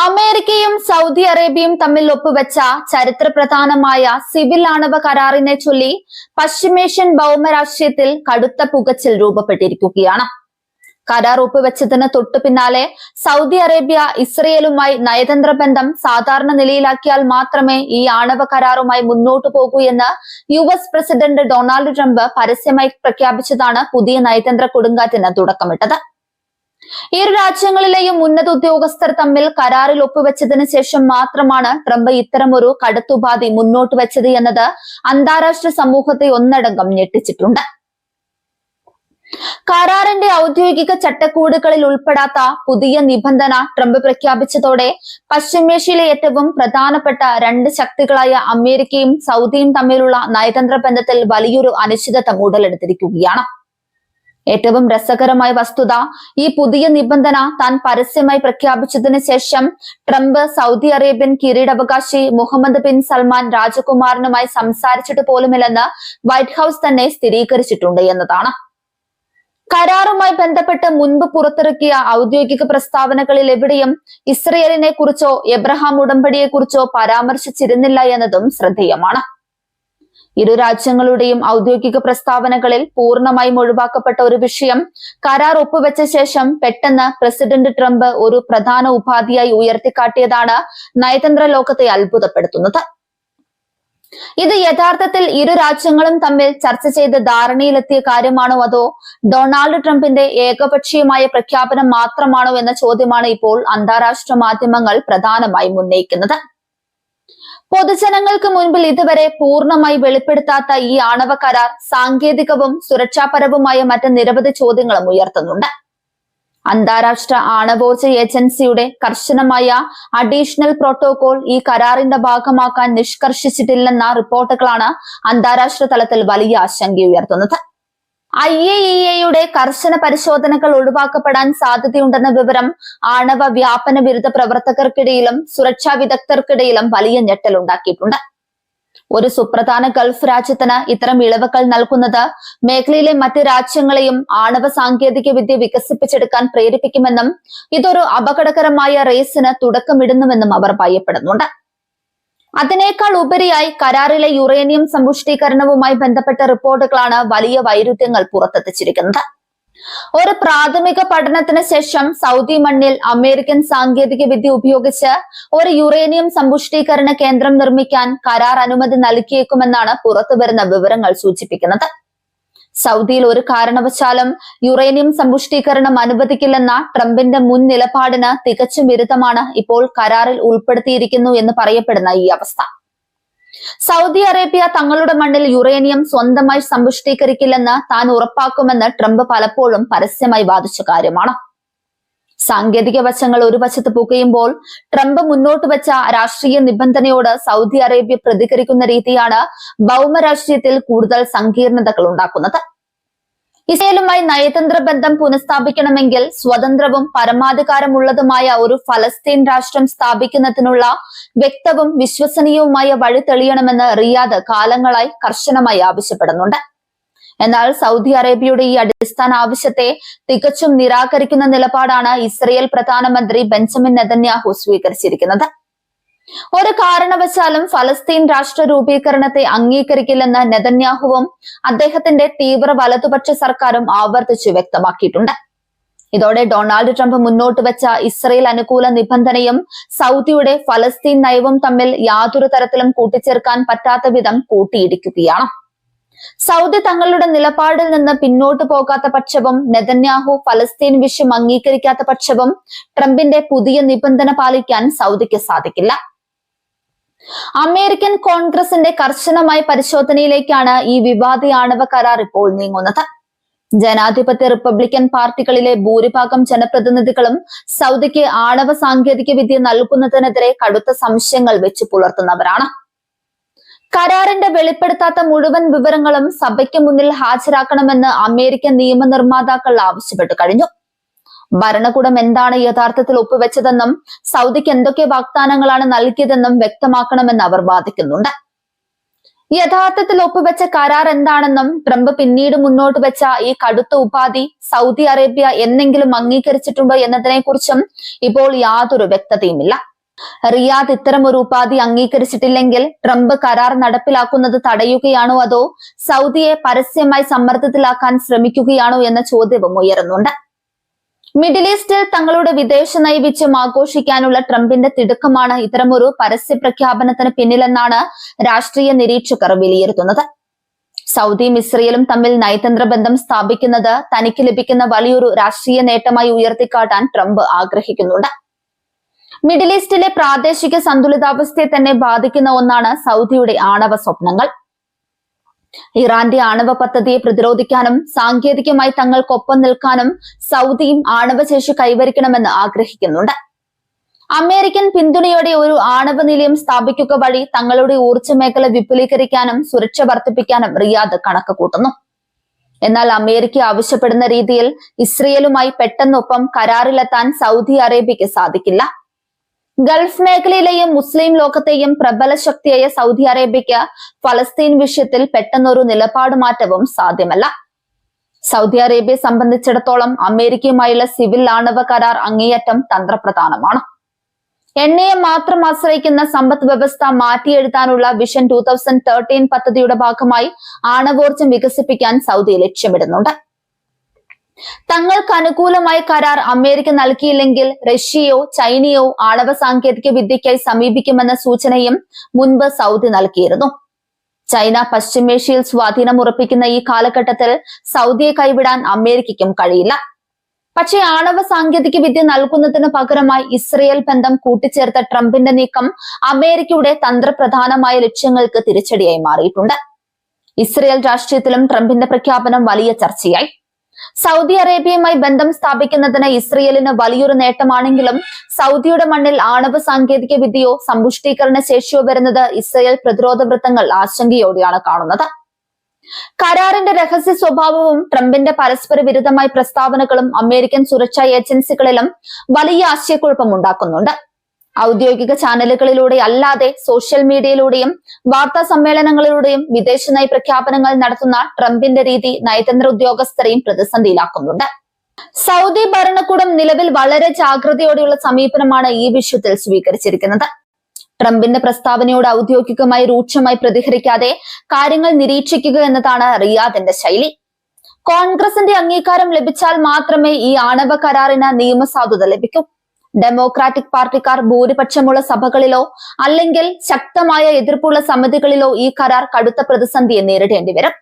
അമേരിക്കയും സൗദി അറേബ്യയും തമ്മിൽ ഒപ്പുവെച്ച ചരിത്രപ്രധാനമായ സിവിൽ ആണവ കരാറിനെ ചൊല്ലി പശ്ചിമേഷ്യൻ ഭൗമരാഷ്ട്രീയത്തിൽ കടുത്ത പുകച്ചിൽ രൂപപ്പെട്ടിരിക്കുകയാണ്. കരാർ ഒപ്പുവെച്ചതിന് തൊട്ടു പിന്നാലെ സൗദി അറേബ്യ ഇസ്രയേലുമായി നയതന്ത്ര ബന്ധം സാധാരണ നിലയിലാക്കിയാൽ മാത്രമേ ഈ ആണവ കരാറുമായി മുന്നോട്ടു പോകൂ എന്ന് US പ്രസിഡന്റ് ഡൊണാൾഡ് ട്രംപ് പരസ്യമായി പ്രഖ്യാപിച്ചതാണ് പുതിയ നയതന്ത്ര കൊടുങ്കാറ്റിന് തുടക്കമിട്ടത്. ഇരു രാജ്യങ്ങളിലെയും ഉന്നത ഉദ്യോഗസ്ഥർ തമ്മിൽ കരാറിൽ ഒപ്പുവെച്ചതിന് ശേഷം മാത്രമാണ് ട്രംപ് ഇത്തരമൊരു കടുത്തുപാധി മുന്നോട്ട് വെച്ചത് എന്നത് അന്താരാഷ്ട്ര സമൂഹത്തെ ഒന്നടങ്കം ഞെട്ടിച്ചിട്ടുണ്ട്. കരാറിന്റെ ഔദ്യോഗിക ചട്ടക്കൂടുകളിൽ ഉൾപ്പെടാത്ത പുതിയ നിബന്ധന ട്രംപ് പ്രഖ്യാപിച്ചതോടെ പശ്ചിമേഷ്യയിലെ ഏറ്റവും പ്രധാനപ്പെട്ട രണ്ട് ശക്തികളായ അമേരിക്കയും സൗദിയും തമ്മിലുള്ള നയതന്ത്ര ബന്ധത്തിൽ വലിയൊരു അനിശ്ചിതത്വം ഉടലെടുത്തിരിക്കുകയാണ്. ഏറ്റവും രസകരമായ വസ്തുത, ഈ പുതിയ നിബന്ധന താൻ പരസ്യമായി പ്രഖ്യാപിച്ചതിന് ശേഷം ട്രംപ് സൗദി അറേബ്യൻ കിരീടാവകാശി മുഹമ്മദ് ബിൻ സൽമാൻ രാജകുമാരനുമായി സംസാരിച്ചിട്ട് പോലുമില്ലെന്ന് വൈറ്റ് ഹൌസ് തന്നെ സ്ഥിരീകരിച്ചിട്ടുണ്ട് എന്നതാണ്. കരാറുമായി ബന്ധപ്പെട്ട് മുൻപ് പുറത്തിറക്കിയ ഔദ്യോഗിക പ്രസ്താവനകളിൽ എവിടെയും ഇസ്രയേലിനെ കുറിച്ചോ എബ്രഹാം ഉടമ്പടിയെ കുറിച്ചോ പരാമർശിച്ചിരുന്നില്ല എന്നതും ശ്രദ്ധേയമാണ്. ഇരു രാജ്യങ്ങളുടെയും ഔദ്യോഗിക പ്രസ്താവനകളിൽ പൂർണ്ണമായും ഒഴിവാക്കപ്പെട്ട ഒരു വിഷയം കരാർ ഒപ്പുവെച്ച ശേഷം പെട്ടെന്ന് പ്രസിഡന്റ് ട്രംപ് ഒരു പ്രധാന ഉപാധിയായി ഉയർത്തിക്കാട്ടിയതാണ് നയതന്ത്ര ലോകത്തെ അത്ഭുതപ്പെടുത്തുന്നത്. ഇത് യഥാർത്ഥത്തിൽ ഇരു രാജ്യങ്ങളും തമ്മിൽ ചർച്ച ചെയ്ത് ധാരണയിലെത്തിയ കാര്യമാണോ അതോ ഡൊണാൾഡ് ട്രംപിന്റെ ഏകപക്ഷീയമായ പ്രഖ്യാപനം മാത്രമാണോ എന്ന ചോദ്യമാണ് ഇപ്പോൾ അന്താരാഷ്ട്ര മാധ്യമങ്ങൾ പ്രധാനമായും ഉന്നയിക്കുന്നത്. പൊതുജനങ്ങൾക്ക് മുൻപിൽ ഇതുവരെ പൂർണ്ണമായി വെളിപ്പെടുത്താത്ത ഈ ആണവ കരാർ സാങ്കേതികവും സുരക്ഷാപരവുമായ മറ്റ് നിരവധി ചോദ്യങ്ങളും ഉയർത്തുന്നുണ്ട്. അന്താരാഷ്ട്ര ആണവോർജ ഏജൻസിയുടെ കർശനമായ അഡീഷണൽ പ്രോട്ടോകോൾ ഈ കരാറിന്റെ ഭാഗമാക്കാൻ നിഷ്കർഷിച്ചിട്ടില്ലെന്ന റിപ്പോർട്ടുകളാണ് അന്താരാഷ്ട്ര തലത്തിൽ വലിയ ആശങ്കയുയർത്തുന്നത്. IAEAയുടെ കർശന പരിശോധനകൾ ഒഴിവാക്കപ്പെടാൻ സാധ്യതയുണ്ടെന്ന വിവരം ആണവ വ്യാപന വിരുദ്ധ പ്രവർത്തകർക്കിടയിലും സുരക്ഷാ വിദഗ്ധർക്കിടയിലും വലിയ ഞെട്ടലുണ്ടാക്കിയിട്ടുണ്ട്. ഒരു സുപ്രധാന ഗൾഫ് രാജ്യത്തിന് ഇത്തരം ഇളവുകൾ നൽകുന്നത് മേഖലയിലെ മറ്റ് രാജ്യങ്ങളെയും ആണവ സാങ്കേതിക വിദ്യ വികസിപ്പിച്ചെടുക്കാൻ പ്രേരിപ്പിക്കുമെന്നും ഇതൊരു അപകടകരമായ റേസിന് തുടക്കമിടുന്നുവെന്നും അവർ ഭയപ്പെടുന്നുണ്ട്. അതിനേക്കാൾ ഉപരിയായി കരാറിലെ യുറേനിയം സമ്പുഷ്ടീകരണവുമായി ബന്ധപ്പെട്ട റിപ്പോർട്ടുകളാണ് വലിയ വൈരുദ്ധ്യങ്ങൾ പുറത്തെത്തിച്ചിരിക്കുന്നത്. ഒരു പ്രാഥമിക പഠനത്തിന് ശേഷം സൗദി മണ്ണിൽ അമേരിക്കൻ സാങ്കേതിക വിദ്യ ഉപയോഗിച്ച് ഒരു യുറേനിയം സമ്പുഷ്ടീകരണ കേന്ദ്രം നിർമ്മിക്കാൻ കരാർ അനുമതി നൽകിയേക്കുമെന്നാണ് പുറത്തുവരുന്ന വിവരങ്ങൾ സൂചിപ്പിക്കുന്നത്. സൗദിയിൽ ഒരു കാരണവശാലും യുറേനിയം സമ്പുഷ്ടീകരണം അനുവദിക്കില്ലെന്ന ട്രംപിന്റെ മുൻ നിലപാടിന് തികച്ചും വിരുദ്ധമാണ് ഇപ്പോൾ കരാറിൽ ഉൾപ്പെടുത്തിയിരിക്കുന്നു എന്ന് പറയപ്പെടുന്ന ഈ അവസ്ഥ. സൗദി അറേബ്യ തങ്ങളുടെ മണ്ണിൽ യുറേനിയം സ്വന്തമായി സമ്പുഷ്ടീകരിക്കില്ലെന്ന് താൻ ഉറപ്പാക്കുമെന്ന് ട്രംപ് പലപ്പോഴും പരസ്യമായി വാദിച്ച കാര്യമാണ്. സാങ്കേതിക വശങ്ങൾ ഒരു വശത്ത് പുകയുമ്പോൾ ട്രംപ് മുന്നോട്ട് വെച്ച രാഷ്ട്രീയ നിബന്ധനയോട് സൗദി അറേബ്യ പ്രതികരിക്കുന്ന രീതിയാണ് ഭൗമരാഷ്ട്രീയത്തിൽ കൂടുതൽ സങ്കീർണതകൾ ഉണ്ടാക്കുന്നത്. ഇസ്രയേലുമായി നയതന്ത്ര ബന്ധം പുനഃസ്ഥാപിക്കണമെങ്കിൽ സ്വതന്ത്രവും പരമാധികാരമുള്ളതുമായ ഒരു ഫലസ്തീൻ രാഷ്ട്രം സ്ഥാപിക്കുന്നതിനുള്ള വ്യക്തവും വിശ്വസനീയവുമായ വഴി തെളിയണമെന്ന് റിയാദ് കാലങ്ങളായി കർശനമായി ആവശ്യപ്പെടുന്നുണ്ട്. എന്നാൽ സൗദി അറേബ്യയുടെ ഈ അടിസ്ഥാന ആവശ്യത്തെ തികച്ചും നിരാകരിക്കുന്ന നിലപാടാണ് ഇസ്രയേൽ പ്രധാനമന്ത്രി ബെഞ്ചമിൻ നെതന്യാഹു സ്വീകരിച്ചിരിക്കുന്നത്. ഒരു കാരണവശാലും ഫലസ്തീൻ രാഷ്ട്ര രൂപീകരണത്തെ അംഗീകരിക്കില്ലെന്ന് നെതന്യാഹുവും അദ്ദേഹത്തിന്റെ തീവ്ര വലതുപക്ഷ സർക്കാരും ആവർത്തിച്ചു വ്യക്തമാക്കിയിട്ടുണ്ട്. ഇതോടെ ഡൊണാൾഡ് ട്രംപ് മുന്നോട്ട് വെച്ച ഇസ്രയേൽ അനുകൂല നിബന്ധനയും സൗദിയുടെ ഫലസ്തീൻ നയവും തമ്മിൽ യാതൊരു തരത്തിലും കൂട്ടിച്ചേർക്കാൻ പറ്റാത്ത വിധം കൂട്ടിയിടിക്കുകയാണ്. സൗദി തങ്ങളുടെ നിലപാടിൽ നിന്ന് പിന്നോട്ടു പോകാത്ത പക്ഷവും നെതന്യാഹു ഫലസ്തീൻ വിഷയം അംഗീകരിക്കാത്ത പക്ഷവും ട്രംപിന്റെ പുതിയ നിബന്ധന പാലിക്കാൻ സൗദിക്ക് സാധിക്കില്ല. അമേരിക്കൻ കോൺഗ്രസിന്റെ കർശനമായ പരിശോധനയിലേക്കാണ് ഈ വിവാദ ആണവ കരാർ ഇപ്പോൾ നീങ്ങുന്നത്. ജനാധിപത്യ റിപ്പബ്ലിക്കൻ പാർട്ടികളിലെ ഭൂരിഭാഗം ജനപ്രതിനിധികളും സൗദിക്ക് ആണവ സാങ്കേതിക വിദ്യ നൽകുന്നതിനെതിരെ കടുത്ത സംശയങ്ങൾ വെച്ച് പുലർത്തുന്നവരാണ്. കരാറിന്റെ വെളിപ്പെടുത്താത്ത മുഴുവൻ വിവരങ്ങളും സഭയ്ക്ക് മുന്നിൽ ഹാജരാക്കണമെന്ന് അമേരിക്കൻ നിയമനിർമ്മാതാക്കൾ ആവശ്യപ്പെട്ടു കഴിഞ്ഞു. ഭരണകൂടം എന്താണ് യഥാർത്ഥത്തിൽ ഒപ്പുവെച്ചതെന്നും സൗദിക്ക് എന്തൊക്കെ വാഗ്ദാനങ്ങളാണ് നൽകിയതെന്നും വ്യക്തമാക്കണമെന്ന് അവർ വാദിക്കുന്നുണ്ട്. യഥാർത്ഥത്തിൽ ഒപ്പുവെച്ച കരാർ എന്താണെന്നും ട്രംപ് പിന്നീട് മുന്നോട്ട് വെച്ച ഈ കടുത്ത ഉപാധി സൗദി അറേബ്യ എന്നെങ്കിലും അംഗീകരിച്ചിട്ടുണ്ടോ എന്നതിനെ കുറിച്ചും ഇപ്പോൾ യാതൊരു വ്യക്തതയുമില്ല. റിയാദ് ഇത്തരമൊരു ഉപാധി അംഗീകരിച്ചിട്ടില്ലെങ്കിൽ ട്രംപ് കരാർ നടപ്പിലാക്കുന്നത് തടയുകയാണോ അതോ സൗദിയെ പരസ്യമായി സമ്മർദ്ദത്തിലാക്കാൻ ശ്രമിക്കുകയാണോ എന്ന ചോദ്യവും ഉയരുന്നുണ്ട്. മിഡിൽ ഈസ്റ്റിൽ തങ്ങളുടെ വിദേശ നയവിജയം ആഘോഷിക്കാനുള്ള ട്രംപിന്റെ തിടുക്കമാണ് ഇത്തരമൊരു പരസ്യ പ്രഖ്യാപനത്തിന് പിന്നിലെന്നാണ് രാഷ്ട്രീയ നിരീക്ഷകർ വിലയിരുത്തുന്നത്. സൗദിയും ഇസ്രയേലും തമ്മിൽ നയതന്ത്ര ബന്ധം സ്ഥാപിക്കുന്നത് തനിക്ക് ലഭിക്കുന്ന വലിയൊരു രാഷ്ട്രീയ നേട്ടമായി ഉയർത്തിക്കാട്ടാൻ ട്രംപ് ആഗ്രഹിക്കുന്നുണ്ട്. മിഡിൽ ഈസ്റ്റിലെ പ്രാദേശിക സന്തുലിതാവസ്ഥയെ തന്നെ ബാധിക്കുന്ന ഒന്നാണ് സൗദിയുടെ ആണവ സ്വപ്നങ്ങൾ. ഇറാന്റെ ആണവ പദ്ധതിയെ പ്രതിരോധിക്കാനും സാങ്കേതികമായി തങ്ങൾക്കൊപ്പം നിൽക്കാനും സൗദിയും ആണവശേഷി കൈവരിക്കണമെന്ന് ആഗ്രഹിക്കുന്നുണ്ട്. അമേരിക്കൻ പിന്തുണയോടെ ഒരു ആണവ നിലയം സ്ഥാപിക്കുക വഴി തങ്ങളുടെ ഊർജ്ജ മേഖല വിപുലീകരിക്കാനും സുരക്ഷ വർദ്ധിപ്പിക്കാനും റിയാദ് കണക്ക് കൂട്ടുന്നു. എന്നാൽ അമേരിക്ക ആവശ്യപ്പെടുന്ന രീതിയിൽ ഇസ്രയേലുമായി പെട്ടെന്നൊപ്പം കരാറിലെത്താൻ സൗദി അറേബ്യയ്ക്ക് സാധിക്കില്ല. ഗൾഫ് മേഖലയിലെയും മുസ്ലിം ലോകത്തെയും പ്രബല ശക്തിയായ സൗദി അറേബ്യയ്ക്ക് ഫലസ്തീൻ വിഷയത്തിൽ പെട്ടെന്നൊരു നിലപാട് മാറ്റവും സാധ്യമല്ല. സൗദി അറേബ്യയെ സംബന്ധിച്ചിടത്തോളം അമേരിക്കയുമായുള്ള സിവിൽ ആണവ കരാർ അങ്ങേയറ്റം തന്ത്രപ്രധാനമാണ്. എണ്ണയെ മാത്രം ആശ്രയിക്കുന്ന സമ്പദ് വ്യവസ്ഥ മാറ്റിയെഴുതാനുള്ള വിഷൻ 2013 പദ്ധതിയുടെ ഭാഗമായി ആണവോർജ്ജം വികസിപ്പിക്കാൻ സൗദി ലക്ഷ്യമിടുന്നുണ്ട്. തങ്ങൾക്ക് അനുകൂലമായ കരാർ അമേരിക്ക നൽകിയില്ലെങ്കിൽ റഷ്യയോ ചൈനയോ ആണവ സാങ്കേതിക വിദ്യയ്ക്കായി സമീപിക്കുമെന്ന സൂചനയും മുൻപ് സൗദി നൽകിയിരുന്നു. ചൈന പശ്ചിമേഷ്യയിൽ സ്വാധീനം ഉറപ്പിക്കുന്ന ഈ കാലഘട്ടത്തിൽ സൗദിയെ കൈവിടാൻ അമേരിക്കയ്ക്കും കഴിയില്ല. പക്ഷേ ആണവ സാങ്കേതിക വിദ്യ നൽകുന്നതിന് പകരമായി ഇസ്രയേൽ ബന്ധം കൂട്ടിച്ചേർത്ത ട്രംപിന്റെ നീക്കം അമേരിക്കയുടെ തന്ത്രപ്രധാനമായ ലക്ഷ്യങ്ങൾക്ക് തിരിച്ചടിയായി മാറിയിട്ടുണ്ട്. ഇസ്രയേൽ രാഷ്ട്രീയത്തിലും ട്രംപിന്റെ പ്രഖ്യാപനം വലിയ ചർച്ചയായി. സൗദി അറേബ്യയുമായി ബന്ധം സ്ഥാപിക്കുന്നതിന് ഇസ്രയേലിന് വലിയൊരു നേട്ടമാണെങ്കിലും സൗദിയുടെ മണ്ണിൽ ആണവ സാങ്കേതിക വിദ്യയോ സമ്പുഷ്ടീകരണ ശേഷിയോ വരുന്നത് ഇസ്രയേൽ പ്രതിരോധ വൃത്തങ്ങൾ ആശങ്കയോടെയാണ് കാണുന്നത്. കരാറിന്റെ രഹസ്യ സ്വഭാവവും ട്രംപിന്റെ പരസ്പര വിരുദ്ധമായ പ്രസ്താവനകളും അമേരിക്കൻ സുരക്ഷാ ഏജൻസികളിലും വലിയ ആശയക്കുഴപ്പം ഉണ്ടാക്കുന്നുണ്ട്. ഔദ്യോഗിക ചാനലുകളിലൂടെ അല്ലാതെ സോഷ്യൽ മീഡിയയിലൂടെയും വാർത്താ സമ്മേളനങ്ങളിലൂടെയും വിദേശ നയ പ്രഖ്യാപനങ്ങൾ നടത്തുന്ന ട്രംപിന്റെ രീതി നയതന്ത്ര ഉദ്യോഗസ്ഥരെയും പ്രതിസന്ധിയിലാക്കുന്നുണ്ട്. സൗദി ഭരണകൂടം നിലവിൽ വളരെ ജാഗ്രതയോടെയുള്ള സമീപനമാണ് ഈ വിഷയത്തിൽ സ്വീകരിച്ചിരിക്കുന്നത്. ട്രംപിന്റെ പ്രസ്താവനയോട് ഔദ്യോഗികമായി രൂക്ഷമായി പ്രതികരിക്കാതെ കാര്യങ്ങൾ നിരീക്ഷിക്കുക എന്നതാണ് റിയാദിന്റെ ശൈലി. കോൺഗ്രസിന്റെ അംഗീകാരം ലഭിച്ചാൽ മാത്രമേ ഈ ആണവ കരാറിന് നിയമസാധുത ലഭിക്കൂ. ഡെമോക്രാറ്റിക് പാർട്ടിക്കാർ ഭൂരിപക്ഷമുള്ള സഭകളിലോ അല്ലെങ്കിൽ ശക്തമായ എതിർപ്പുള്ള സമിതികളിലോ ഈ കരാർ കടുത്ത പ്രതിസന്ധിയെ നേരിടേണ്ടി വരും.